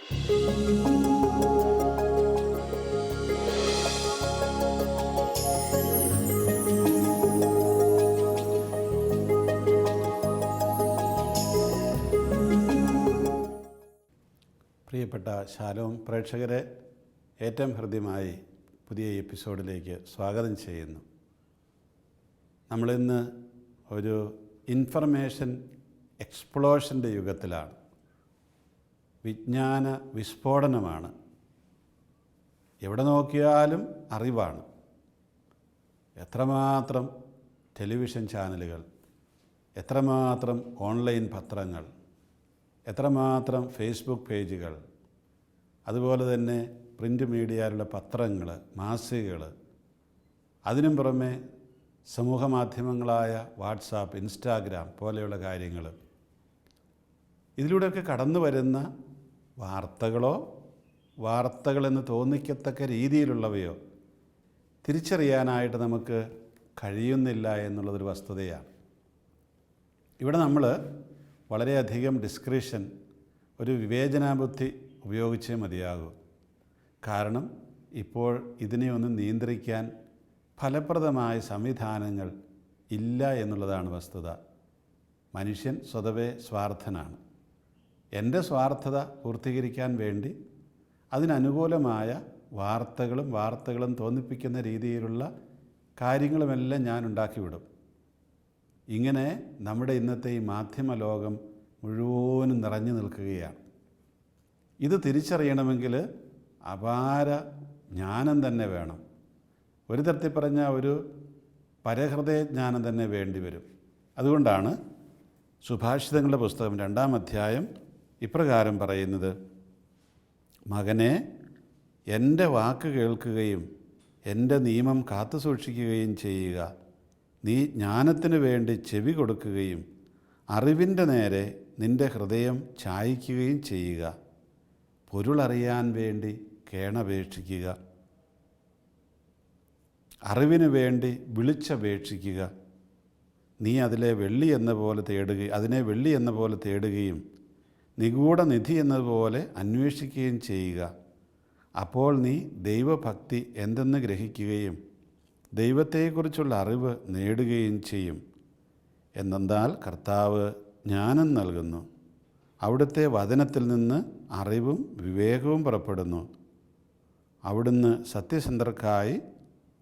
പ്രിയപ്പെട്ട ശാലോം പ്രേക്ഷകരെ, ഏറ്റവും ഹൃദ്യമായി പുതിയ എപ്പിസോഡിലേക്ക് സ്വാഗതം ചെയ്യുന്നു. നമ്മളിന്ന് ഒരു ഇൻഫർമേഷൻ എക്സ്പ്ലോഷൻ്റെ യുഗത്തിലാണ്. വിജ്ഞാന വിസ്ഫോടനമാണ്. എവിടെ നോക്കിയാലും അറിവാണ്. എത്രമാത്രം ടെലിവിഷൻ ചാനലുകൾ, എത്രമാത്രം ഓൺലൈൻ പത്രങ്ങൾ, എത്രമാത്രം ഫേസ്ബുക്ക് പേജുകൾ, അതുപോലെ തന്നെ പ്രിൻ്റ് മീഡിയയിലുള്ള പത്രങ്ങൾ, മാസികകൾ, അതിനും പുറമെ സമൂഹ മാധ്യമങ്ങളായ വാട്സാപ്പ്, ഇൻസ്റ്റാഗ്രാം പോലെയുള്ള കാര്യങ്ങൾ. ഇതിലൂടെയൊക്കെ കടന്നു വരുന്ന വാർത്തകളെന്ന് തോന്നിക്കത്തക്ക രീതിയിലുള്ളവയോ തിരിച്ചറിയാനായിട്ട് നമുക്ക് കഴിയുന്നില്ല എന്നുള്ളതൊരു വസ്തുതയാണ്. ഇവിടെ നമ്മൾ വളരെയധികം ഡിസ്ക്രിഷൻ, ഒരു വിവേചനാബുദ്ധി ഉപയോഗിച്ചേ മതിയാകൂ. കാരണം ഇപ്പോൾ ഇതിനെ ഒന്ന് നിയന്ത്രിക്കാൻ ഫലപ്രദമായ സംവിധാനങ്ങൾ ഇല്ല എന്നുള്ളതാണ് വസ്തുത. മനുഷ്യൻ സ്വതവേ സ്വാർത്ഥനാണ്. എൻ്റെ സ്വാർത്ഥത പൂർത്തീകരിക്കാൻ വേണ്ടി അതിനനുകൂലമായ വാർത്തകളും തോന്നിപ്പിക്കുന്ന രീതിയിലുള്ള കാര്യങ്ങളുമെല്ലാം ഞാൻ ഉണ്ടാക്കിവിടും. ഇങ്ങനെ നമ്മുടെ ഇന്നത്തെ ഈ മാധ്യമ ലോകം മുഴുവനും നിറഞ്ഞു നിൽക്കുകയാണ്. ഇത് തിരിച്ചറിയണമെങ്കിൽ അപാര ജ്ഞാനം തന്നെ വേണം. ഒരു തരത്തിൽ പറഞ്ഞ ഒരു പരഹൃദയ ജ്ഞാനം തന്നെ വേണ്ടി വരും. അതുകൊണ്ടാണ് സുഭാഷിതങ്ങളുടെ പുസ്തകം 2-ാം അധ്യായം ഇപ്രകാരം പറയുന്നത്: മകനെ, എൻ്റെ വാക്ക് കേൾക്കുകയും എൻ്റെ നിയമം കാത്തു സൂക്ഷിക്കുകയും ചെയ്യുക. നീ ജ്ഞാനത്തിന് വേണ്ടി ചെവി കൊടുക്കുകയും അറിവിൻ്റെ നേരെ നിൻ്റെ ഹൃദയം ചായ്ക്കുകയും ചെയ്യുക. പൊരുളറിയാൻ വേണ്ടി കേണപേക്ഷിക്കുക. അറിവിന് വേണ്ടി വിളിച്ചപേക്ഷിക്കുക. നീ അതിനെ വെള്ളി എന്ന പോലെ തേടുകയും നിഗൂഢ നിധി എന്നതുപോലെ അന്വേഷിക്കുകയും ചെയ്യുക. അപ്പോൾ നീ ദൈവഭക്തി എന്തെന്ന് ഗ്രഹിക്കുകയും ദൈവത്തെക്കുറിച്ചുള്ള അറിവ് നേടുകയും ചെയ്യും. എന്തെന്നാൽ കർത്താവ് ജ്ഞാനം നൽകുന്നു. അവിടുത്തെ വചനത്തിൽ നിന്ന് അറിവും വിവേകവും പുറപ്പെടുന്നു. അവിടുന്ന് സത്യസന്ധർക്കായി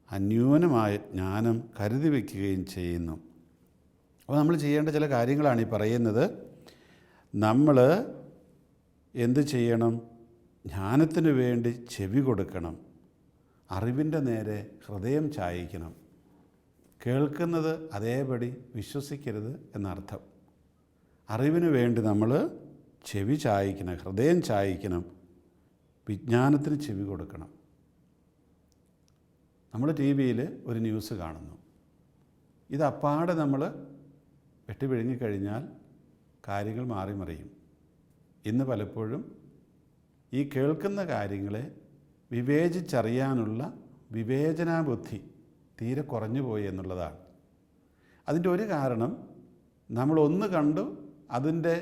അന്യൂനമായ ജ്ഞാനം കരുതി വയ്ക്കുകയും ചെയ്യുന്നു. അപ്പോൾ നമ്മൾ ചെയ്യേണ്ട ചില കാര്യങ്ങളാണ് ഈ പറയുന്നത്. നമ്മൾ എന്ത് ചെയ്യണം? ജ്ഞാനത്തിന് വേണ്ടി ചെവി കൊടുക്കണം. അറിവിൻ്റെ നേരെ ഹൃദയം ചായ്ക്കണം. കേൾക്കുന്നത് അതേപടി വിശ്വസിക്കരുത് എന്നർത്ഥം. അറിവിന് വേണ്ടി നമ്മൾ ചെവി ചായ്ക്കണം, ഹൃദയം ചായ്ക്കണം, വിജ്ഞാനത്തിന് ചെവി കൊടുക്കണം. നമ്മൾ ടി വിയിൽ ഒരു ന്യൂസ് കാണുന്നു. ഇതപ്പാടെ നമ്മൾ വെട്ടിപിഴുങ്ങിക്കഴിഞ്ഞാൽ കാര്യങ്ങൾ മാറിമറിയും. ഇന്ന് പലപ്പോഴും ഈ കേൾക്കുന്ന കാര്യങ്ങളെ വിവേചിച്ചറിയാനുള്ള വിവേചനാബുദ്ധി തീരെ കുറഞ്ഞു പോയി എന്നുള്ളതാണ്. അതിൻ്റെ ഒരു കാരണം, നമ്മളൊന്ന് കണ്ടു അതിൻ്റെ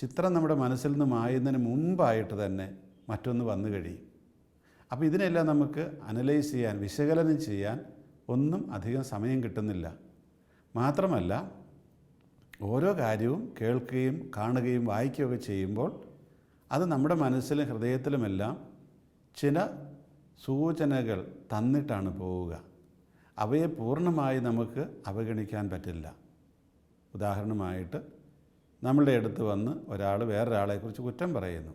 ചിത്രം നമ്മുടെ മനസ്സിൽ നിന്ന് മായുന്നതിന് മുമ്പായിട്ട് തന്നെ മറ്റൊന്ന് വന്നു കഴിയും. അപ്പോൾ ഇതിനെല്ലാം നമുക്ക് അനലൈസ് ചെയ്യാൻ, വിശകലനം ചെയ്യാൻ ഒന്നും അധികം സമയം കിട്ടുന്നില്ല. മാത്രമല്ല, ഓരോ കാര്യവും കേൾക്കുകയും കാണുകയും വായിക്കുകയൊക്കെ ചെയ്യുമ്പോൾ അത് നമ്മുടെ മനസ്സിലും ഹൃദയത്തിലുമെല്ലാം ചില സൂചനകൾ തന്നിട്ടാണ് പോവുക. അവയെ പൂർണ്ണമായി നമുക്ക് അവഗണിക്കാൻ പറ്റില്ല. ഉദാഹരണമായിട്ട്, നമ്മളുടെ അടുത്ത് വന്ന് ഒരാൾ വേറൊരാളെക്കുറിച്ച് കുറ്റം പറയുന്നു.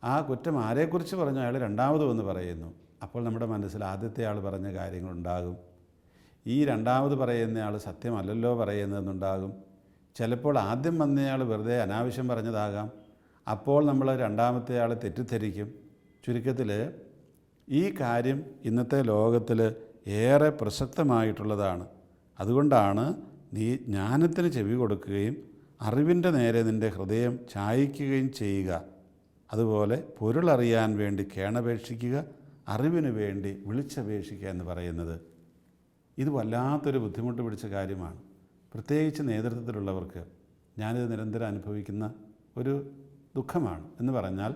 ആ കുറ്റം ആരെക്കുറിച്ച് പറഞ്ഞു അയാൾ രണ്ടാമത് വന്ന് പറയുന്നു. അപ്പോൾ നമ്മുടെ മനസ്സിൽ ആദ്യത്തെ ആൾ പറഞ്ഞ കാര്യങ്ങളുണ്ടാകും. ഈ രണ്ടാമത് പറയുന്നയാൾ സത്യമല്ലല്ലോ പറയുന്നതെന്നുണ്ടാകും. ചിലപ്പോൾ ആദ്യം വന്നയാൾ വെറുതെ അനാവശ്യം പറഞ്ഞതാകാം. അപ്പോൾ നമ്മൾ രണ്ടാമത്തെ ആൾ തെറ്റിദ്ധരിക്കും. ചുരുക്കത്തിൽ ഈ കാര്യം ഇന്നത്തെ ലോകത്തിൽ ഏറെ പ്രസക്തമായിട്ടുള്ളതാണ്. അതുകൊണ്ടാണ് നീ ജ്ഞാനത്തിന് ചെവി കൊടുക്കുകയും അറിവിൻ്റെ നേരെ നിൻ്റെ ഹൃദയം ചായ്ക്കുകയും ചെയ്യുക. അതുപോലെ പൊരുളറിയാൻ വേണ്ടി കേണപേക്ഷിക്കുക, അറിവിന് വേണ്ടി വിളിച്ചപേക്ഷിക്കുക എന്ന് പറയുന്നത്. ഇത് വല്ലാത്തൊരു ബുദ്ധിമുട്ട് പിടിച്ച കാര്യമാണ്. പ്രത്യേകിച്ച് നേതൃത്വത്തിലുള്ളവർക്ക് ഞാനിത് നിരന്തരം അനുഭവിക്കുന്ന ഒരു ദുഃഖമാണ്. എന്ന് പറഞ്ഞാൽ,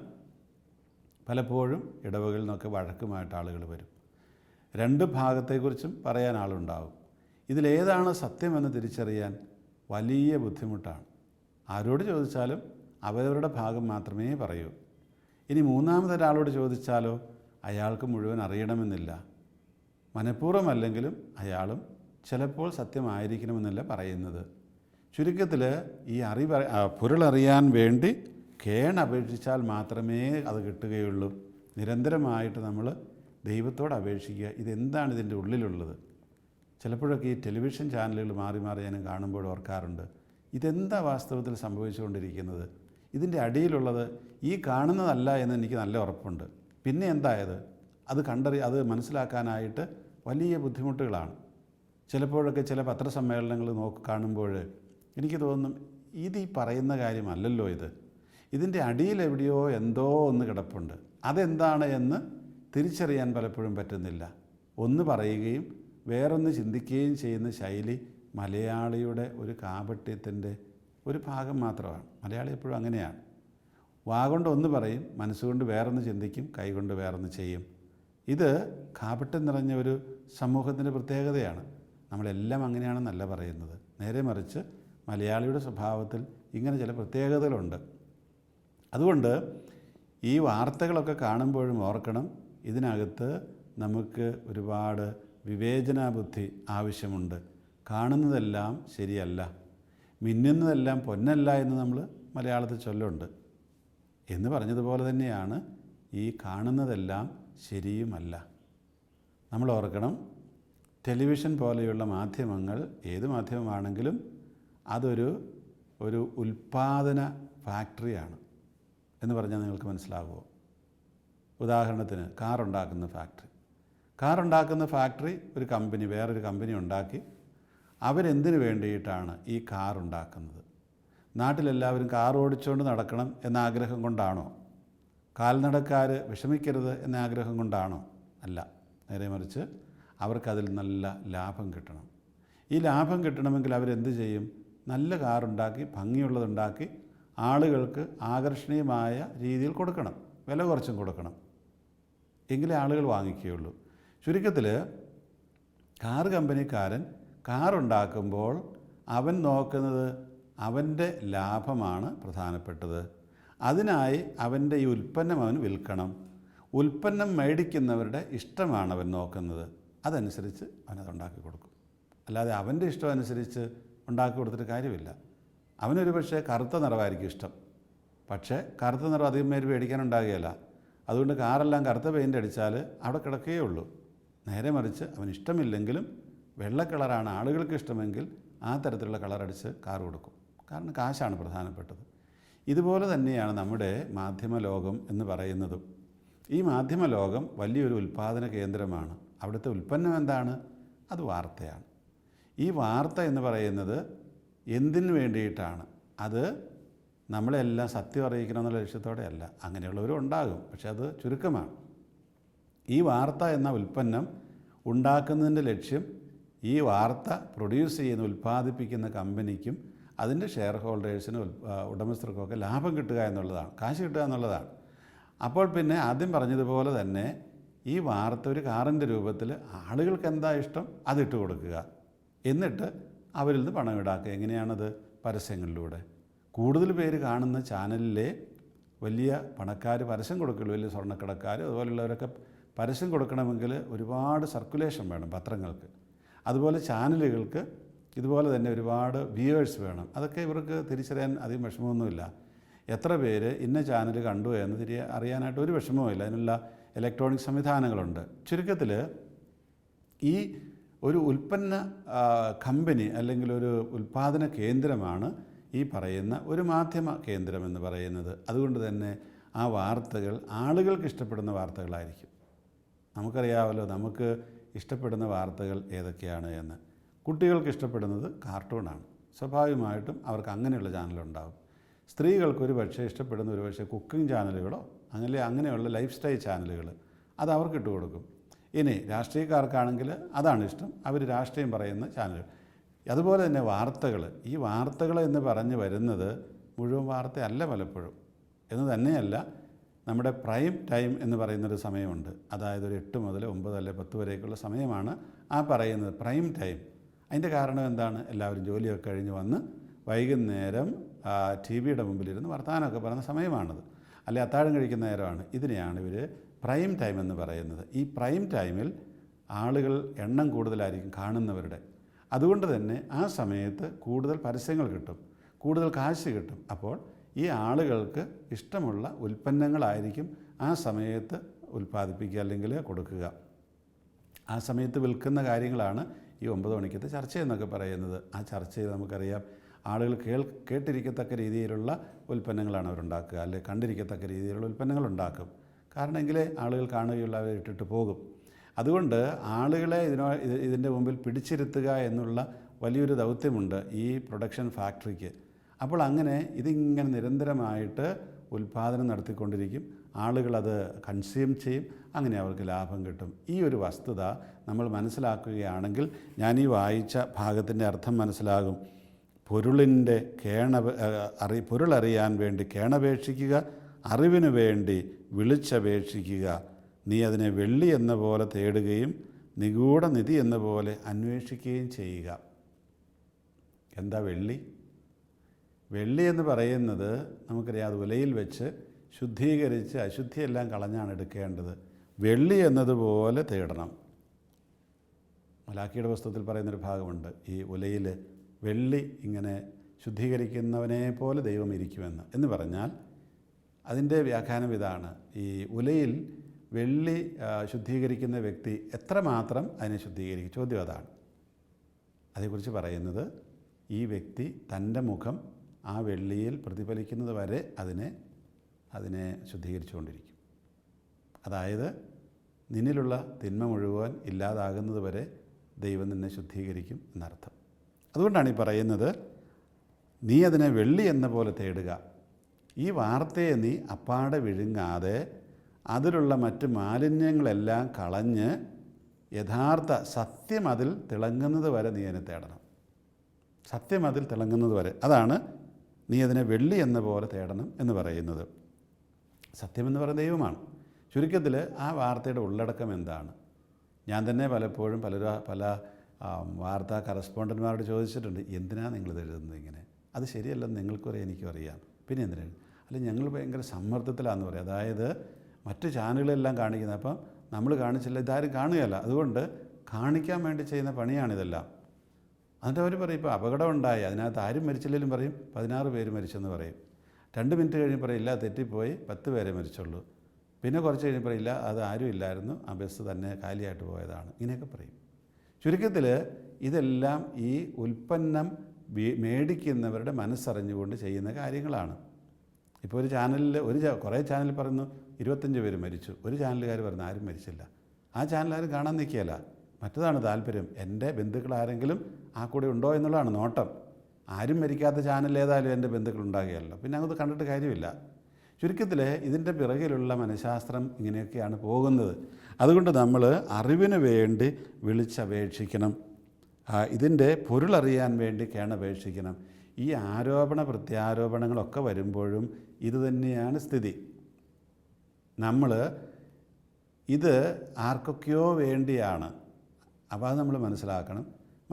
പലപ്പോഴും ഇടവകളിൽ നിന്നൊക്കെ വഴക്കുമായിട്ട് ആളുകൾ വരും. രണ്ട് ഭാഗത്തെക്കുറിച്ചും പറയാൻ ആളുണ്ടാവും. ഇതിലേതാണ് സത്യമെന്ന് തിരിച്ചറിയാൻ വലിയ ബുദ്ധിമുട്ടാണ്. ആരോട് ചോദിച്ചാലും അവരവരുടെ ഭാഗം മാത്രമേ പറയൂ. ഇനി മൂന്നാമതൊരാളോട് ചോദിച്ചാലോ അയാൾക്ക് മുഴുവൻ അറിയണമെന്നില്ല. മനഃപൂർവ്വമല്ലെങ്കിലും അയാളും ചിലപ്പോൾ സത്യമായിരിക്കണമെന്നല്ല പറയുന്നത്. ചുരുക്കത്തിൽ ഈ പൊരുളറിയാൻ വേണ്ടി കേണപേക്ഷിച്ചാൽ മാത്രമേ അത് കിട്ടുകയുള്ളൂ. നിരന്തരമായിട്ട് നമ്മൾ ദൈവത്തോട് അപേക്ഷിക്കുക, ഇതെന്താണ് ഇതിൻ്റെ ഉള്ളിലുള്ളത്. ചിലപ്പോഴൊക്കെ ഈ ടെലിവിഷൻ ചാനലുകൾ മാറി മാറി ഞാൻ കാണുമ്പോൾ ഓർക്കാറുണ്ട്, ഇതെന്താ വാസ്തവത്തിൽ സംഭവിച്ചുകൊണ്ടിരിക്കുന്നത്, ഇതിൻ്റെ അടിയിലുള്ളത് ഈ കാണുന്നതല്ല എന്ന് എനിക്ക് നല്ല ഉറപ്പുണ്ട്. പിന്നെ എന്തായത് അത് മനസ്സിലാക്കാനായിട്ട് വലിയ ബുദ്ധിമുട്ടുകളാണ്. ചിലപ്പോഴൊക്കെ ചില പത്രസമ്മേളനങ്ങൾ കാണുമ്പോൾ എനിക്ക് തോന്നും, ഇത് ഈ പറയുന്ന കാര്യമല്ലല്ലോ, ഇതിൻ്റെ അടിയിൽ എവിടെയോ എന്തോ ഒന്ന് കിടപ്പുണ്ട്. അതെന്താണ് എന്ന് തിരിച്ചറിയാൻ പലപ്പോഴും പറ്റുന്നില്ല. ഒന്ന് പറയുകയും വേറൊന്ന് ചിന്തിക്കുകയും ചെയ്യുന്ന ശൈലി മലയാളിയുടെ ഒരു കാപട്യത്തിൻ്റെ ഒരു ഭാഗം മാത്രമാണ്. മലയാളി എപ്പോഴും അങ്ങനെയാണ്. വാഗൊണ്ട് ഒന്ന് പറയും, മനസ്സുകൊണ്ട് വേറൊന്ന് ചിന്തിക്കും, കൈകൊണ്ട് വേറൊന്ന് ചെയ്യും. ഇത് കാപട്യം നിറഞ്ഞ ഒരു സമൂഹത്തിൻ്റെ പ്രത്യേകതയാണ്. നമ്മളെല്ലാം അങ്ങനെയാണെന്നല്ല പറയുന്നത്. നേരെ മറിച്ച് മലയാളിയുടെ സ്വഭാവത്തിൽ ഇങ്ങനെ ചില പ്രത്യേകതകളുണ്ട്. അതുകൊണ്ട് ഈ വാർത്തകളൊക്കെ കാണുമ്പോഴും ഓർക്കണം, ഇതിനകത്ത് നമുക്ക് ഒരുപാട് വിവേചനാബുദ്ധി ആവശ്യമുണ്ട്. കാണുന്നതെല്ലാം ശരിയല്ല, മിന്നുന്നതെല്ലാം പൊന്നല്ല എന്ന് നമ്മൾ മലയാളത്തിൽ ചൊല്ലുണ്ട്. എന്ന് പറഞ്ഞതുപോലെ തന്നെയാണ് ഈ കാണുന്നതെല്ലാം ശരിയുമല്ല. നമ്മൾ ഓർക്കണം, ടെലിവിഷൻ പോലെയുള്ള മാധ്യമങ്ങൾ, ഏത് മാധ്യമമാണെങ്കിലും അതൊരു ഉൽപ്പാദന ഫാക്ടറിയാണ് എന്ന് പറഞ്ഞാൽ നിങ്ങൾക്ക് മനസ്സിലാകുമോ? ഉദാഹരണത്തിന് കാറുണ്ടാക്കുന്ന ഫാക്ടറി ഒരു കമ്പനി, വേറൊരു കമ്പനി ഉണ്ടാക്കി. അവരെന്തിനു വേണ്ടിയിട്ടാണ് ഈ കാറുണ്ടാക്കുന്നത്? നാട്ടിലെല്ലാവരും കാർ ഓടിച്ചുകൊണ്ട് നടക്കണം എന്ന ആഗ്രഹം കൊണ്ടാണോ? കാൽനടക്കാർ വിഷമിക്കരുത് എന്ന ആഗ്രഹം കൊണ്ടാണോ? അല്ല. നേരെ മറിച്ച് അവർക്കതിൽ നല്ല ലാഭം കിട്ടണം. ഈ ലാഭം കിട്ടണമെങ്കിൽ അവരെന്ത് ചെയ്യും? നല്ല കാറുണ്ടാക്കി, ഭംഗിയുള്ളതുണ്ടാക്കി, ആളുകൾക്ക് ആകർഷണീയമായ രീതിയിൽ കൊടുക്കണം, വില കുറച്ചും കൊടുക്കണം. എങ്കിലേ ആളുകൾ വാങ്ങിക്കുകയുള്ളൂ. ചുരുക്കത്തിൽ കാർ കമ്പനിക്കാരൻ കാറുണ്ടാക്കുമ്പോൾ അവൻ നോക്കുന്നത് അവൻ്റെ ലാഭമാണ് പ്രധാനപ്പെട്ടത്. അതിനായി അവൻ്റെ ഈ ഉൽപ്പന്നം അവൻ വിൽക്കണം. ഉൽപ്പന്നം മേടിക്കുന്നവരുടെ ഇഷ്ടമാണ് അവൻ നോക്കുന്നത്. അതനുസരിച്ച് അവനതുണ്ടാക്കി കൊടുക്കും. അല്ലാതെ അവൻ്റെ ഇഷ്ടം അനുസരിച്ച് ഉണ്ടാക്കി കൊടുത്തിട്ട് കാര്യമില്ല. അവനൊരു പക്ഷേ കറുത്ത നിറമായിരിക്കും ഇഷ്ടം, പക്ഷേ കറുത്ത നിറം അധികം പേര് മേടിക്കാനുണ്ടാകുകയില്ല. അതുകൊണ്ട് കാറെല്ലാം കറുത്ത പെയിൻ്റ് അടിച്ചാൽ അവിടെ കിടക്കുകയേ ഉള്ളൂ. നേരെ മറിച്ച് അവന് ഇഷ്ടമില്ലെങ്കിലും വെള്ള കളറാണ് ആളുകൾക്ക് ഇഷ്ടമെങ്കിൽ ആ തരത്തിലുള്ള കളറടിച്ച് കാർ കൊടുക്കും. കാരണം കാശാണ് പ്രധാനപ്പെട്ടത്. ഇതുപോലെ തന്നെയാണ് നമ്മുടെ മാധ്യമ ലോകം എന്ന് പറയുന്നതും. ഈ മാധ്യമ ലോകം വലിയൊരു ഉൽപ്പാദന കേന്ദ്രമാണ്. അവിടുത്തെ ഉൽപ്പന്നം എന്താണ്? അത് വാർത്തയാണ്. ഈ വാർത്ത എന്ന് പറയുന്നത് എന്തിനു വേണ്ടിയിട്ടാണ്? അത് നമ്മളെല്ലാം സത്യം അറിയിക്കണം എന്നുള്ള ലക്ഷ്യത്തോടെയല്ല. അങ്ങനെയുള്ളവരും ഉണ്ടാകും, പക്ഷെ അത് ചുരുക്കമാണ്. ഈ വാർത്ത എന്ന ഉൽപ്പന്നം ഉണ്ടാക്കുന്നതിൻ്റെ ലക്ഷ്യം ഈ വാർത്ത പ്രൊഡ്യൂസ് ചെയ്യുന്ന, ഉൽപ്പാദിപ്പിക്കുന്ന കമ്പനിക്കും അതിൻ്റെ ഷെയർ ഹോൾഡേഴ്സിനും ഉടമസ്ഥർക്കുമൊക്കെ ലാഭം കിട്ടുക എന്നുള്ളതാണ്, കാശ് കിട്ടുക എന്നുള്ളതാണ്. അപ്പോൾ പിന്നെ ആദ്യം പറഞ്ഞതുപോലെ തന്നെ ഈ വാർത്ത ഒരു കാറിൻ്റെ രൂപത്തിൽ ആളുകൾക്ക് എന്താ ഇഷ്ടം അതിട്ട് കൊടുക്കുക, എന്നിട്ട് അവരിൽ നിന്ന് പണം ഈടാക്കുക. എങ്ങനെയാണത്? പരസ്യങ്ങളിലൂടെ. കൂടുതൽ പേര് കാണുന്ന ചാനലിലെ വലിയ പണക്കാർ പരസ്യം കൊടുക്കുള്ളൂ. വലിയ സ്വർണ്ണക്കടക്കാർ അതുപോലുള്ളവരൊക്കെ പരസ്യം കൊടുക്കണമെങ്കിൽ ഒരുപാട് സർക്കുലേഷൻ വേണം പത്രങ്ങൾക്ക്. അതുപോലെ ചാനലുകൾക്ക് ഇതുപോലെ തന്നെ ഒരുപാട് വ്യൂവേഴ്സ് വേണം. അതൊക്കെ ഇവർക്ക് തിരിച്ചറിയാൻ അധികം വിഷമമൊന്നുമില്ല. എത്ര പേര് ഇന്ന ചാനൽ കണ്ടു എന്ന് അറിയാനായിട്ട് ഒരു വിഷമവുമില്ല. അതിനുള്ള ഇലക്ട്രോണിക് സംവിധാനങ്ങളുണ്ട്. ചുരുക്കത്തിൽ ഈ ഒരു ഉൽപ്പന്ന കമ്പനി അല്ലെങ്കിൽ ഒരു ഉൽപ്പാദന കേന്ദ്രമാണ് ഈ പറയുന്ന ഒരു മാധ്യമ കേന്ദ്രം എന്ന് പറയുന്നത്. അതുകൊണ്ട് തന്നെ ആ വാർത്തകൾ ആളുകൾക്ക് ഇഷ്ടപ്പെടുന്ന വാർത്തകളായിരിക്കും. നമുക്കറിയാമല്ലോ നമുക്ക് ഇഷ്ടപ്പെടുന്ന വാർത്തകൾ ഏതൊക്കെയാണ് എന്ന്. കുട്ടികൾക്ക് ഇഷ്ടപ്പെടുന്നത് കാർട്ടൂണാണ്. സ്വാഭാവികമായിട്ടും അവർക്ക് അങ്ങനെയുള്ള ചാനലുണ്ടാകും. സ്ത്രീകൾക്കൊരു പക്ഷേ ഇഷ്ടപ്പെടുന്ന ഒരു പക്ഷേ കുക്കിംഗ് ചാനലുകളോ അങ്ങനെയുള്ള ലൈഫ് സ്റ്റൈൽ ചാനലുകൾ അത് അവർക്ക് ഇട്ട് കൊടുക്കും. ഇനി രാഷ്ട്രീയക്കാർക്കാണെങ്കിൽ അതാണ് ഇഷ്ടം, അവർ രാഷ്ട്രീയം പറയുന്ന ചാനലുകൾ. അതുപോലെ തന്നെ വാർത്തകൾ, ഈ വാർത്തകൾ എന്ന് പറഞ്ഞു വരുന്നത് മുഴുവൻ വാർത്തയല്ല പലപ്പോഴും എന്ന് തന്നെയല്ല. നമ്മുടെ പ്രൈം ടൈം എന്ന് പറയുന്നൊരു സമയമുണ്ട്. അതായത് ഒരു 8 മുതൽ 9 അല്ലെങ്കിൽ 10 വരേക്കുള്ള സമയമാണ് ആ പറയുന്നത് പ്രൈം ടൈം. അതിൻ്റെ കാരണം എന്താണ്? എല്ലാവരും ജോലിയൊക്കെ കഴിഞ്ഞ് വന്ന് വൈകുന്നേരം ടി വിയുടെ മുമ്പിലിരുന്ന് വർത്തമാനമൊക്കെ പറയുന്ന സമയമാണത്, അല്ലെ അത്താഴം കഴിക്കുന്ന നേരമാണ്. ഇതിനെയാണ് ഇവർ പ്രൈം ടൈം എന്ന് പറയുന്നത്. ഈ പ്രൈം ടൈമിൽ ആളുകൾ എണ്ണം കൂടുതലായിരിക്കും കാണുന്നവരുടെ. അതുകൊണ്ട് തന്നെ ആ സമയത്ത് കൂടുതൽ പരസ്യങ്ങൾ കിട്ടും, കൂടുതൽ കാശ് കിട്ടും. അപ്പോൾ ഈ ആളുകൾക്ക് ഇഷ്ടമുള്ള ഉൽപ്പന്നങ്ങളായിരിക്കും ആ സമയത്ത് ഉൽപ്പാദിപ്പിക്കുക അല്ലെങ്കിൽ കൊടുക്കുക. ആ സമയത്ത് വിൽക്കുന്ന കാര്യങ്ങളാണ് ഈ 9 മണിക്കത്തെ ചർച്ച എന്നൊക്കെ പറയുന്നത്. ആ ചർച്ചയിൽ നമുക്കറിയാം ആളുകൾ കേട്ടിരിക്കത്തക്ക രീതിയിലുള്ള ഉൽപ്പന്നങ്ങളാണ് അവരുണ്ടാക്കുക, അല്ലെങ്കിൽ കണ്ടിരിക്കത്തക്ക രീതിയിലുള്ള ഉൽപ്പന്നങ്ങൾ ഉണ്ടാക്കും. കാരണം എങ്കിലേ ആളുകൾ കാണുകയുള്ള അവരെ ഇട്ടിട്ട് പോകും. അതുകൊണ്ട് ആളുകളെ ഇതിൻ്റെ മുമ്പിൽ പിടിച്ചിരുത്തുക എന്നുള്ള വലിയൊരു ദൗത്യമുണ്ട് ഈ പ്രൊഡക്ഷൻ ഫാക്ടറിക്ക്. അപ്പോൾ അങ്ങനെ ഇതിങ്ങനെ നിരന്തരമായിട്ട് ഉൽപ്പാദനം നടത്തിക്കൊണ്ടിരിക്കും, ആളുകളത് കൺസ്യൂം ചെയ്യും, അങ്ങനെ അവർക്ക് ലാഭം കിട്ടും. ഈ ഒരു വസ്തുത നമ്മൾ മനസ്സിലാക്കുകയാണെങ്കിൽ ഞാൻ ഈ വായിച്ച ഭാഗത്തിൻ്റെ അർത്ഥം മനസ്സിലാകും. പൊരുളറിയാൻ വേണ്ടി കേണപേക്ഷിക്കുക, അറിവിനു വേണ്ടി വിളിച്ചപേക്ഷിക്കുക. നീ അതിനെ വെള്ളി എന്ന പോലെ തേടുകയും നിഗൂഢ നിധി എന്ന പോലെ അന്വേഷിക്കുകയും ചെയ്യുക. എന്താ വെള്ളി? വെള്ളി എന്ന് പറയുന്നത് നമുക്കറിയാം, അത് ഉലയിൽ വെച്ച് ശുദ്ധീകരിച്ച് അശുദ്ധിയെല്ലാം കളഞ്ഞാണ് എടുക്കേണ്ടത്. വെള്ളി എന്നതുപോലെ തേടണം. മലാക്കിയുടെ പുസ്തകത്തിൽ പറയുന്നൊരു ഭാഗമുണ്ട്, ഈ ഉലയിൽ വെള്ളി ഇങ്ങനെ ശുദ്ധീകരിക്കുന്നവനെ പോലെ ദൈവം ഇരിക്കുമെന്ന്. എന്ന് പറഞ്ഞാൽ അതിൻ്റെ വ്യാഖ്യാനം ഇതാണ്: ഈ ഉലയിൽ വെള്ളി ശുദ്ധീകരിക്കുന്ന വ്യക്തി എത്രമാത്രം അതിനെ ശുദ്ധീകരിക്കും? ചോദ്യം അതാണ്. അതേക്കുറിച്ച് പറയുന്നത് ഈ വ്യക്തി തൻ്റെ മുഖം ആ വെള്ളിയിൽ പ്രതിഫലിക്കുന്നത് വരെ അതിനെ ശുദ്ധീകരിച്ചുകൊണ്ടിരിക്കും. അതായത് നിന്നിലുള്ള തിന്മ മുഴുവൻ ഇല്ലാതാകുന്നത് വരെ ദൈവം നിന്നെ ശുദ്ധീകരിക്കും എന്നർത്ഥം. അതുകൊണ്ടാണ് ഈ പറയുന്നത്, നീ അതിനെ വെള്ളി എന്ന പോലെ തേടുക. ഈ വാർത്തയെ നീ അപ്പാടെ വിഴുങ്ങാതെ അതിലുള്ള മറ്റ് മാലിന്യങ്ങളെല്ലാം കളഞ്ഞ് യഥാർത്ഥ സത്യം അതിൽ തിളങ്ങുന്നത് വരെ നീ അതിനെ തേടണം. സത്യം അതിൽ തിളങ്ങുന്നത് വരെ, അതാണ് നീ അതിനെ വെള്ളി എന്ന പോലെ തേടണം എന്ന് പറയുന്നത്. സത്യമെന്ന് പറയുന്ന ദൈവമാണ്. ചുരുക്കത്തിൽ ആ വാർത്തയുടെ ഉള്ളടക്കം എന്താണ്? ഞാൻ തന്നെ പലപ്പോഴും പല വാർത്താ കറസ്പോണ്ടന്മാരോട് ചോദിച്ചിട്ടുണ്ട്, എന്തിനാണ് നിങ്ങളിത് എഴുതുന്നത് ഇങ്ങനെ? അത് ശരിയല്ലെന്ന് നിങ്ങൾക്കും അറിയാം, എനിക്കും അറിയാം, പിന്നെ എന്തിനാണ്? അല്ലെങ്കിൽ ഞങ്ങൾ ഭയങ്കര സമ്മർദ്ദത്തിലാണെന്ന് പറയും. അതായത് മറ്റ് ചാനലുകളെല്ലാം കാണിക്കുന്നത്, അപ്പം നമ്മൾ കാണിച്ചില്ല, ഇതാരും കാണുകയല്ല, അതുകൊണ്ട് കാണിക്കാൻ വേണ്ടി ചെയ്യുന്ന പണിയാണിതെല്ലാം. എന്നിട്ട് അവർ പറയും, ഇപ്പോൾ അപകടം ഉണ്ടായി, അതിനകത്ത് ആരും മരിച്ചില്ലെങ്കിലും പറയും 16 പേര് മരിച്ചെന്ന് പറയും. 2 മിനിറ്റ് കഴിഞ്ഞ് പറയില്ല, തെറ്റിപ്പോയി 10 പേരെ മരിച്ചുള്ളൂ. പിന്നെ കുറച്ച് കഴിഞ്ഞ് പറയില്ല, അത് ആരും ഇല്ലായിരുന്നു, ആ ബസ് തന്നെ കാലിയായിട്ട് പോയതാണ്. ഇങ്ങനെയൊക്കെ പറയും. ചുരുക്കത്തിൽ ഇതെല്ലാം ഈ ഉൽപ്പന്നം മേടിക്കുന്നവരുടെ മനസ്സറിഞ്ഞുകൊണ്ട് ചെയ്യുന്ന കാര്യങ്ങളാണ്. ഇപ്പോൾ ഒരു ചാനലിൽ കുറേ ചാനൽ പറയുന്നു 25 പേര് മരിച്ചു, ഒരു ചാനലുകാർ പറയുന്നു ആരും മരിച്ചില്ല. ആ ചാനലാരും കാണാൻ നിൽക്കുകയല്ല, മറ്റതാണ് താല്പര്യം. എൻ്റെ ബന്ധുക്കൾ ആരെങ്കിലും ആ കൂടെ ഉണ്ടോ എന്നുള്ളതാണ് നോട്ടം. ആരും മരിക്കാത്ത ചാനൽ ഏതായാലും എൻ്റെ ബന്ധുക്കൾ ഉണ്ടാകുകയല്ലോ, പിന്നെ അങ്ങോട്ട് കണ്ടിട്ട് കാര്യമില്ല. ചുരുക്കത്തിൽ ഇതിൻ്റെ പിറകിലുള്ള മനഃശാസ്ത്രം ഇങ്ങനെയൊക്കെയാണ് പോകുന്നത്. അതുകൊണ്ട് നമ്മൾ അറിവിന് വേണ്ടി വിളിച്ചപേക്ഷിക്കണം, ഇതിൻ്റെ പൊരുളറിയാൻ വേണ്ടി കേണപേക്ഷിക്കണം. ഈ ആരോപണ പ്രത്യാരോപണങ്ങളൊക്കെ വരുമ്പോഴും ഇതുതന്നെയാണ് സ്ഥിതി. നമ്മൾ ഇത് ആർക്കൊക്കെയോ വേണ്ടിയാണ്. അപ്പോൾ അത് നമ്മൾ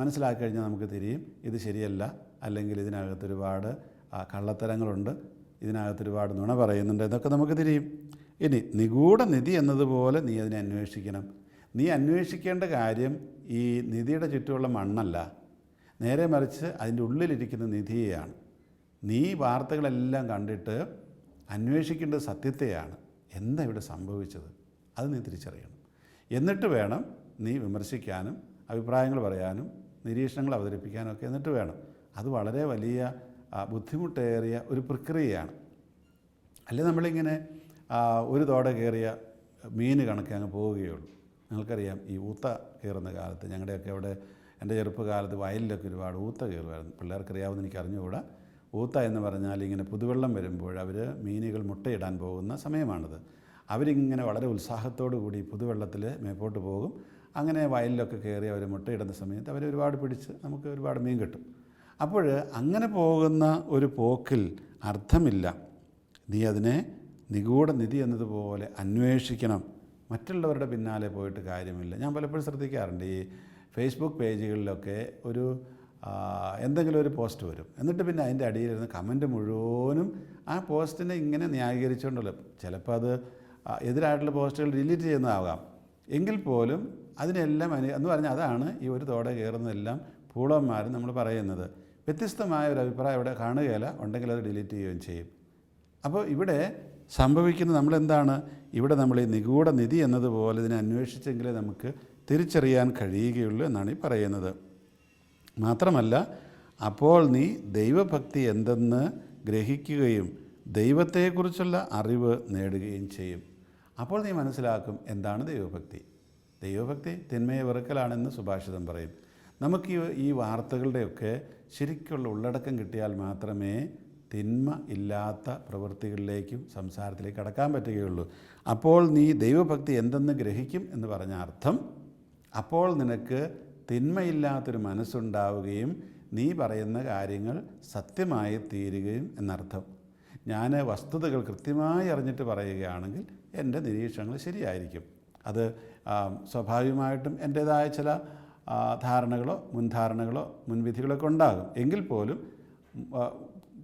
മനസ്സിലാക്കി കഴിഞ്ഞാൽ നമുക്ക് തിരിയും ഇത് ശരിയല്ല, അല്ലെങ്കിൽ ഇതിനകത്തൊരുപാട് കള്ളത്തരങ്ങളുണ്ട്, ഇതിനകത്തൊരുപാട് നുണ പറയുന്നുണ്ട്, ഇതൊക്കെ നമുക്ക് തിരിയും. ഇനി നിഗൂഢ നിധി എന്നതുപോലെ നീ അതിനെ അന്വേഷിക്കണം. നീ അന്വേഷിക്കേണ്ട കാര്യം ഈ നിധിയുടെ ചുറ്റുമുള്ള മണ്ണല്ല, നേരെ മറിച്ച് അതിൻ്റെ ഉള്ളിലിരിക്കുന്ന നിധിയെയാണ്. നീ വാർത്തകളെല്ലാം കണ്ടിട്ട് അന്വേഷിക്കേണ്ടത് സത്യത്തെയാണ്. എന്താ ഇവിടെ സംഭവിച്ചത്? അത് നീ തിരിച്ചറിയണം. എന്നിട്ട് വേണം നീ വിമർശിക്കാനും അഭിപ്രായങ്ങൾ പറയാനും നിരീക്ഷണങ്ങൾ അവതരിപ്പിക്കാനും ഒക്കെ. എന്നിട്ട് വേണം. അത് വളരെ വലിയ ബുദ്ധിമുട്ടേറിയ ഒരു പ്രക്രിയയാണ്. അല്ലെ നമ്മളിങ്ങനെ ഒരു തോടെ കയറിയ മീൻ കണക്കെ അങ്ങ് പോവുകയുള്ളൂ. നിങ്ങൾക്കറിയാം, ഈ ഊത്ത കയറുന്ന കാലത്ത് ഞങ്ങളുടെയൊക്കെ അവിടെ എൻ്റെ ചെറുപ്പകാലത്ത് വയലിലൊക്കെ ഒരുപാട് ഊത്ത കയറുമായിരുന്നു. പിള്ളേർക്കറിയാവുന്ന എനിക്ക് അറിഞ്ഞുകൂടാ. ഊത്ത എന്ന് പറഞ്ഞാൽ ഇങ്ങനെ പുതുവെള്ളം വരുമ്പോൾ അവർ മീനുകൾ മുട്ടയിടാൻ പോകുന്ന സമയമാണിത്. അവരിങ്ങനെ വളരെ ഉത്സാഹത്തോടു കൂടി പുതുവെള്ളത്തിൽ മേപ്പോട്ട് പോകും. അങ്ങനെ വയലിലൊക്കെ കയറി അവർ മുട്ടയിടുന്ന സമയത്ത് അവർ ഒരുപാട് പിടിച്ച് നമുക്ക് ഒരുപാട് മീൻ കിട്ടും. അപ്പോൾ അങ്ങനെ പോകുന്ന ഒരു പോക്കിൽ അർത്ഥമില്ല. നീ അതിനെ നിഗൂഢ നിധി എന്നതുപോലെ അന്വേഷിക്കണം. മറ്റുള്ളവരുടെ പിന്നാലെ പോയിട്ട് കാര്യമില്ല. ഞാൻ പലപ്പോഴും ശ്രദ്ധിക്കാറുണ്ട്, ഈ ഫേസ്ബുക്ക് പേജുകളിലൊക്കെ എന്തെങ്കിലും ഒരു പോസ്റ്റ് വരും, എന്നിട്ട് പിന്നെ അതിൻ്റെ അടിയിലിരുന്ന് കമൻറ്റ് മുഴുവനും ആ പോസ്റ്റിനെ ഇങ്ങനെ ന്യായീകരിച്ചുകൊണ്ടല്ലോ. ചിലപ്പോൾ അത് എതിരായിട്ടുള്ള പോസ്റ്റുകൾ ഡിലീറ്റ് ചെയ്യുന്നതാകാം, എങ്കിൽ പോലും അതിനെല്ലാം എന്ന് പറഞ്ഞാൽ അതാണ് ഈ ഒരു തോടെ കയറുന്നതെല്ലാം പൂളന്മാർ നമ്മൾ പറയുന്നത്. വ്യത്യസ്തമായ ഒരു അഭിപ്രായം ഇവിടെ കാണുകയില്ല, ഉണ്ടെങ്കിൽ അത് ഡിലീറ്റ് ചെയ്യുകയും ചെയ്യും. അപ്പോൾ ഇവിടെ സംഭവിക്കുന്നത് നമ്മളെന്താണ്, ഇവിടെ നമ്മൾ ഈ നിഗൂഢ നിധി എന്നതുപോലെ ഇതിനെ അന്വേഷിച്ചെങ്കിലേ നമുക്ക് തിരിച്ചറിയാൻ കഴിയുകയുള്ളൂ എന്നാണ് ഈ പറയുന്നത്. മാത്രമല്ല, അപ്പോൾ നീ ദൈവഭക്തി എന്തെന്ന് ഗ്രഹിക്കുകയും ദൈവത്തെക്കുറിച്ചുള്ള അറിവ് നേടുകയും ചെയ്യും. അപ്പോൾ നീ മനസ്സിലാക്കും എന്താണ് ദൈവഭക്തി. ദൈവഭക്തി തിന്മയെ വെറുക്കലാണെന്ന് സുഭാഷിതം പറയും. നമുക്ക് ഈ വാർത്തകളുടെയൊക്കെ ശരിക്കുള്ള ഉള്ളടക്കം കിട്ടിയാൽ മാത്രമേ തിന്മ ഇല്ലാത്ത പ്രവൃത്തികളിലേക്കും സംസാരത്തിലേക്ക് കടക്കാൻ പറ്റുകയുള്ളൂ. അപ്പോൾ നീ ദൈവഭക്തി എന്തെന്ന് ഗ്രഹിക്കും എന്ന് പറഞ്ഞ അർത്ഥം, അപ്പോൾ നിനക്ക് തിന്മയില്ലാത്തൊരു മനസ്സുണ്ടാവുകയും നീ പറയുന്ന കാര്യങ്ങൾ സത്യമായി തീരുകയും എന്നർത്ഥം. ഞാൻ വസ്തുതകൾ കൃത്യമായി അറിഞ്ഞിട്ട് പറയുകയാണെങ്കിൽ എൻ്റെ നിരീക്ഷണങ്ങൾ ശരിയായിരിക്കും. അത് സ്വാഭാവികമായിട്ടും എൻ്റേതായ ചില ധാരണകളോ മുൻധാരണകളോ മുൻവിധികളൊക്കെ ഉണ്ടാകും. എങ്കിൽ പോലും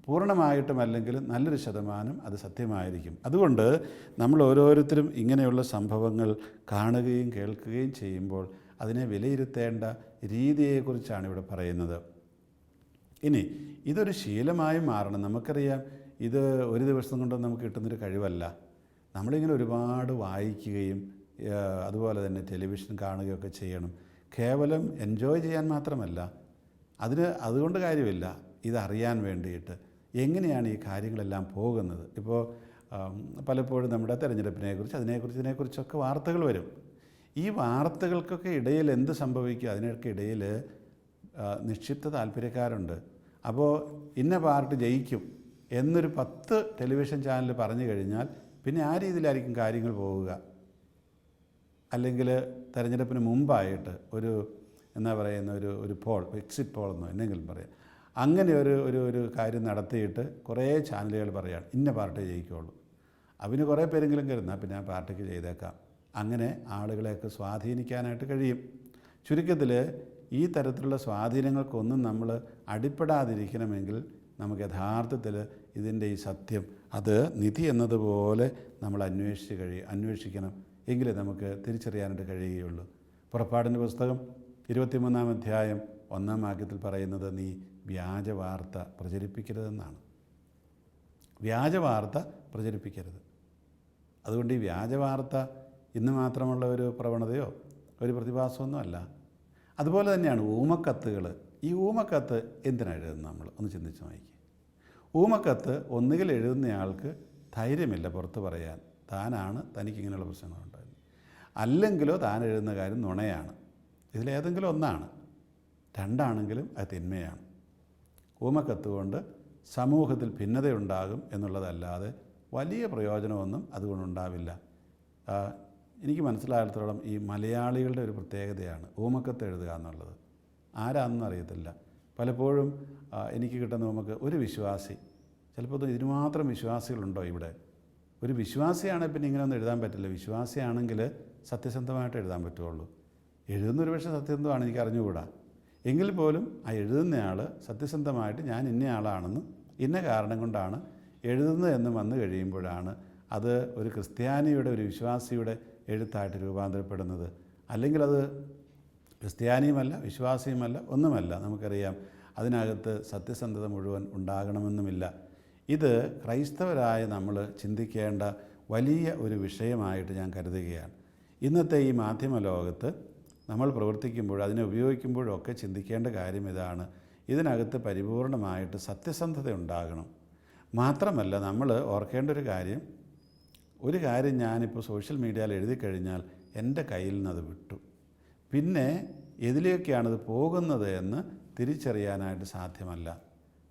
പൂർണ്ണമായിട്ടും അല്ലെങ്കിൽ നല്ലൊരു ശതമാനം അത് സത്യമായിരിക്കും. അതുകൊണ്ട് നമ്മൾ ഓരോരുത്തരും ഇങ്ങനെയുള്ള സംഭവങ്ങൾ കാണുകയും കേൾക്കുകയും ചെയ്യുമ്പോൾ അതിനെ വിലയിരുത്തേണ്ട രീതിയെക്കുറിച്ചാണ് ഇവിടെ പറയുന്നത്. ഇനി ഇതൊരു ശീലമായി മാറണം. നമുക്കറിയാം, ഇത് ഒരു ദിവസം കൊണ്ട് നമുക്ക് കിട്ടുന്നൊരു കഴിവല്ല. നമ്മളിങ്ങനെ ഒരുപാട് വായിക്കുകയും അതുപോലെ തന്നെ ടെലിവിഷൻ കാണുകയൊക്കെ ചെയ്യണം. കേവലം എൻജോയ് ചെയ്യാൻ മാത്രമല്ല, അതുകൊണ്ട് കാര്യമില്ല, ഇതറിയാൻ വേണ്ടിയിട്ട് എങ്ങനെയാണ് ഈ കാര്യങ്ങളെല്ലാം പോകുന്നത്. ഇപ്പോൾ പലപ്പോഴും നമ്മുടെ തെരഞ്ഞെടുപ്പിനെക്കുറിച്ച് ഇതിനെക്കുറിച്ചൊക്കെ വാർത്തകൾ വരും. ഈ വാർത്തകൾക്കൊക്കെ ഇടയിൽ എന്ത് സംഭവിക്കും, അതിനൊക്കെ ഇടയിൽ നിക്ഷിപ്ത താല്പര്യക്കാരുണ്ട്. അപ്പോൾ ഇന്ന പാർട്ടി ജയിക്കും എന്നൊരു 10 ടെലിവിഷൻ ചാനൽ പറഞ്ഞു കഴിഞ്ഞാൽ പിന്നെ ആ രീതിയിലായിരിക്കും കാര്യങ്ങൾ പോവുക. അല്ലെങ്കിൽ തെരഞ്ഞെടുപ്പിന് മുമ്പായിട്ട് ഒരു പോൾ, എക്സിറ്റ് പോൾ എന്നോ എന്തെങ്കിലും പറയാം, അങ്ങനെ ഒരു കാര്യം നടത്തിയിട്ട് കുറേ ചാനലുകൾ പറയുകയാണ് ഇന്ന പാർട്ടി ജയിക്കുകയുള്ളൂ. അതിന് കുറേ പേരെങ്കിലും കരുതുന്നാൽ പിന്നെ ആ പാർട്ടിക്ക് ചെയ്തേക്കാം. അങ്ങനെ ആളുകളെയൊക്കെ സ്വാധീനിക്കാനായിട്ട് കഴിയും. ചുരുക്കത്തിൽ ഈ തരത്തിലുള്ള സ്വാധീനങ്ങൾക്കൊന്നും നമ്മൾ അടിപ്പെടാതിരിക്കണമെങ്കിൽ നമുക്ക് യഥാർത്ഥത്തിൽ ഇതിൻ്റെ ഈ സത്യം, അത് നിധി എന്നതുപോലെ നമ്മൾ അന്വേഷിക്കണം. എങ്കിലേ നമുക്ക് തിരിച്ചറിയാനായിട്ട് കഴിയുകയുള്ളൂ. പുറപ്പാടിൻ്റെ പുസ്തകം 23-ാം അധ്യായം 1-ാം വാക്യത്തിൽ പറയുന്നത്, നീ വ്യാജ വാർത്ത പ്രചരിപ്പിക്കരുതെന്നാണ്. വ്യാജ വാർത്ത പ്രചരിപ്പിക്കരുത്. അതുകൊണ്ട് ഈ വ്യാജ വാർത്ത ഇന്ന് മാത്രമുള്ള ഒരു പ്രവണതയോ ഒരു പ്രതിഭാസമൊന്നും അല്ല. അതുപോലെ തന്നെയാണ് ഊമക്കത്തുകൾ. ഈ ഊമക്കത്ത് എന്തിനാണ് എഴുതുന്നത്? നമ്മൾ ഒന്ന് ചിന്തിച്ച് നോക്കി. ഊമക്കത്ത് ഒന്നുകിൽ എഴുതുന്നയാൾക്ക് ധൈര്യമില്ല പുറത്ത് പറയാൻ, തനിക്കിങ്ങനെയുള്ള പ്രശ്നങ്ങളുണ്ടായിരുന്നു, അല്ലെങ്കിലോ താൻ എഴുതുന്ന കാര്യം നുണയാണ്. ഇതിലേതെങ്കിലും ഒന്നാണ്. രണ്ടാണെങ്കിലും അത് തിന്മയാണ്. ഊമക്കത്ത് കൊണ്ട് സമൂഹത്തിൽ ഭിന്നതയുണ്ടാകും എന്നുള്ളതല്ലാതെ വലിയ പ്രയോജനമൊന്നും അതുകൊണ്ടുണ്ടാവില്ല. എനിക്ക് മനസ്സിലായിടത്തോളം ഈ മലയാളികളുടെ ഒരു പ്രത്യേകതയാണ് ഊമക്കത്ത് എഴുതുക എന്നുള്ളത്. ആരാണെന്നും അറിയത്തില്ല. പലപ്പോഴും എനിക്ക് കിട്ടുന്ന നമുക്ക് ഒരു വിശ്വാസി, ചിലപ്പോൾ ഇതിന് മാത്രം വിശ്വാസികളുണ്ടോ ഇവിടെ? ഒരു വിശ്വാസിയാണെങ്കിൽ പിന്നെ ഇങ്ങനെയൊന്നും എഴുതാൻ പറ്റില്ല. വിശ്വാസിയാണെങ്കിൽ സത്യസന്ധമായിട്ട് എഴുതാൻ പറ്റുള്ളൂ. എഴുതുന്നൊരു പക്ഷേ സത്യസന്ധമാണ്, എനിക്ക് അറിഞ്ഞുകൂടാ. എങ്കിൽ പോലും ആ എഴുതുന്നയാൾ സത്യസന്ധമായിട്ട് ഞാൻ ഇന്നയാളാണെന്നും ഇന്ന കാരണം കൊണ്ടാണ് എഴുതുന്നത് എന്ന് വന്നു കഴിയുമ്പോഴാണ് അത് ഒരു ക്രിസ്ത്യാനിയുടെ, ഒരു വിശ്വാസിയുടെ എഴുത്തായിട്ട് രൂപാന്തരപ്പെടുന്നത്. അല്ലെങ്കിൽ അത് ക്രിസ്ത്യാനിയുമല്ല, വിശ്വാസിയുമല്ല, ഒന്നുമല്ല. നമുക്കറിയാം അതിനകത്ത് സത്യസന്ധത മുഴുവൻ ഉണ്ടാകണമെന്നുമില്ല. ഇത് ക്രൈസ്തവരായ നമ്മൾ ചിന്തിക്കേണ്ട വലിയ ഒരു വിഷയമായിട്ട് ഞാൻ കരുതുകയാണ്. ഇന്നത്തെ ഈ മാധ്യമ ലോകത്ത് നമ്മൾ പ്രവർത്തിക്കുമ്പോൾ, അതിനെ ഉപയോഗിക്കുമ്പോഴൊക്കെ ചിന്തിക്കേണ്ട കാര്യം ഇതാണ്. ഇതിനകത്ത് പരിപൂർണമായിട്ട് സത്യസന്ധത ഉണ്ടാകണം. മാത്രമല്ല, നമ്മൾ ഓർക്കേണ്ട ഒരു കാര്യം ഞാനിപ്പോൾ സോഷ്യൽ മീഡിയയിൽ എഴുതി കഴിഞ്ഞാൽ എൻ്റെ കയ്യിൽ നിന്നത് വിട്ടു. പിന്നെ എതിലേക്കാണത് പോകുന്നത് എന്ന് തിരിച്ചറിയാനായിട്ട് സാധ്യമല്ല.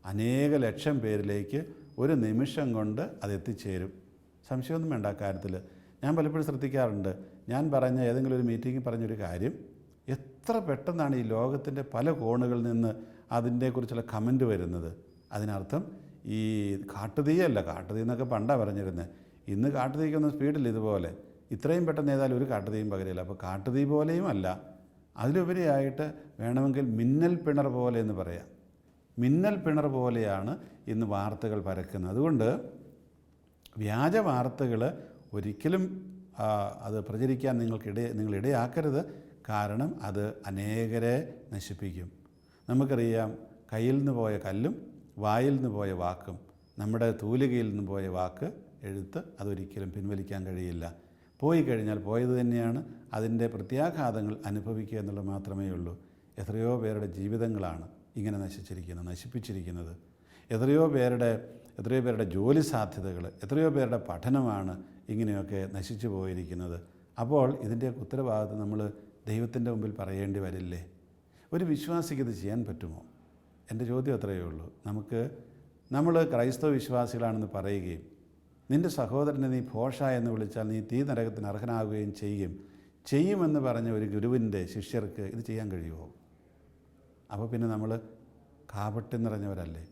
അനേക ലക്ഷം പേരിലേക്ക് ഒരു നിമിഷം കൊണ്ട് അത് എത്തിച്ചേരും. സംശയമൊന്നും വേണ്ട കാര്യത്തിൽ. ഞാൻ പലപ്പോഴും ശ്രദ്ധിക്കാറുണ്ട്, ഞാൻ പറഞ്ഞ ഏതെങ്കിലും ഒരു മീറ്റിങ്ങിൽ പറഞ്ഞൊരു കാര്യം എത്ര പെട്ടെന്നാണ് ഈ ലോകത്തിൻ്റെ പല കോണുകളിൽ നിന്ന് അതിൻ്റെക്കുറിച്ചുള്ള കമൻറ്റ് വരുന്നത്. അതിനർത്ഥം ഈ കാട്ടുതീയല്ല, കാട്ടുതീ എന്നൊക്കെ പണ്ടാണ് പറഞ്ഞിരുന്നത്, ഇന്ന് കാട്ടുതീക്കൊന്നും സ്പീഡില്ല ഇതുപോലെ. ഇത്രയും പെട്ടെന്ന് ഏതായാലും ഒരു കാട്ടുതീയും പകരില്ല. അപ്പോൾ കാട്ടുതീ പോലെയും അല്ല, അതിലുപരിയായിട്ട് വേണമെങ്കിൽ മിന്നൽ പിണർ പോലെ എന്ന് പറയാം. മിന്നൽ പിണർ പോലെയാണ് ഇന്ന് വാർത്തകൾ പരക്കുന്നത്. അതുകൊണ്ട് വ്യാജ വാർത്തകൾ ഒരിക്കലും അത് പ്രചരിക്കാൻ നിങ്ങളിടയാക്കരുത്. കാരണം അത് അനേകരെ നശിപ്പിക്കും. നമുക്കറിയാം, കയ്യിൽ നിന്ന് പോയ കല്ലും വായിൽ നിന്ന് പോയ വാക്കും, നമ്മുടെ തൂലികയിൽ നിന്ന് പോയ വാക്ക്, എഴുത്ത്, അതൊരിക്കലും പിൻവലിക്കാൻ കഴിയില്ല. പോയി കഴിഞ്ഞാൽ പോയത് തന്നെയാണ്. അതിൻ്റെ പ്രത്യാഘാതങ്ങൾ അനുഭവിക്കുക എന്നുള്ളത് മാത്രമേ ഉള്ളൂ. എത്രയോ പേരുടെ ജീവിതങ്ങളാണ് ഇങ്ങനെ നശിപ്പിച്ചിരിക്കുന്നത്. എത്രയോ പേരുടെ ജോലി സാധ്യതകൾ, എത്രയോ പേരുടെ പഠനമാണ് ഇങ്ങനെയൊക്കെ നശിച്ചു പോയിരിക്കുന്നത്. അപ്പോൾ ഇതിൻ്റെയൊക്കെ ഉത്തരവാദിത്വം നമ്മൾ ദൈവത്തിൻ്റെ മുമ്പിൽ പറയേണ്ടി വരില്ലേ? ഒരു വിശ്വാസിക്ക് ഇത് ചെയ്യാൻ പറ്റുമോ? എൻ്റെ ചോദ്യം അത്രയേ ഉള്ളൂ. നമ്മൾ ക്രൈസ്തവ വിശ്വാസികളാണെന്ന് പറയുകയും നിൻ്റെ സഹോദരനെ നീ ഭോഷ എന്ന് വിളിച്ചാൽ നീ തീ നരകത്തിന് അർഹനാകുകയും ചെയ്യുമെന്ന് പറഞ്ഞ ഒരു ഗുരുവിൻ്റെ ശിഷ്യർക്ക് ഇത് ചെയ്യാൻ കഴിയുമോ? അപ്പോൾ പിന്നെ നമ്മൾ കാപട്യം നിറഞ്ഞവരല്ലേ,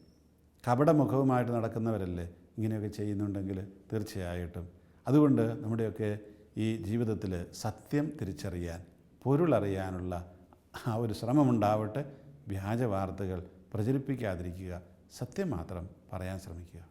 കപടമുഖവുമായിട്ട് നടക്കുന്നവരല്ലേ ഇങ്ങനെയൊക്കെ ചെയ്യുന്നുണ്ടെങ്കിൽ? തീർച്ചയായിട്ടും. അതുകൊണ്ട് നമ്മുടെയൊക്കെ ഈ ജീവിതത്തിൽ സത്യം തിരിച്ചറിയാൻ, പൊരുളറിയാനുള്ള ആ ഒരു ശ്രമമുണ്ടാവട്ടെ. വ്യാജ വാർത്തകൾ പ്രചരിപ്പിക്കാതിരിക്കുക, സത്യം മാത്രം പറയാൻ ശ്രമിക്കുക.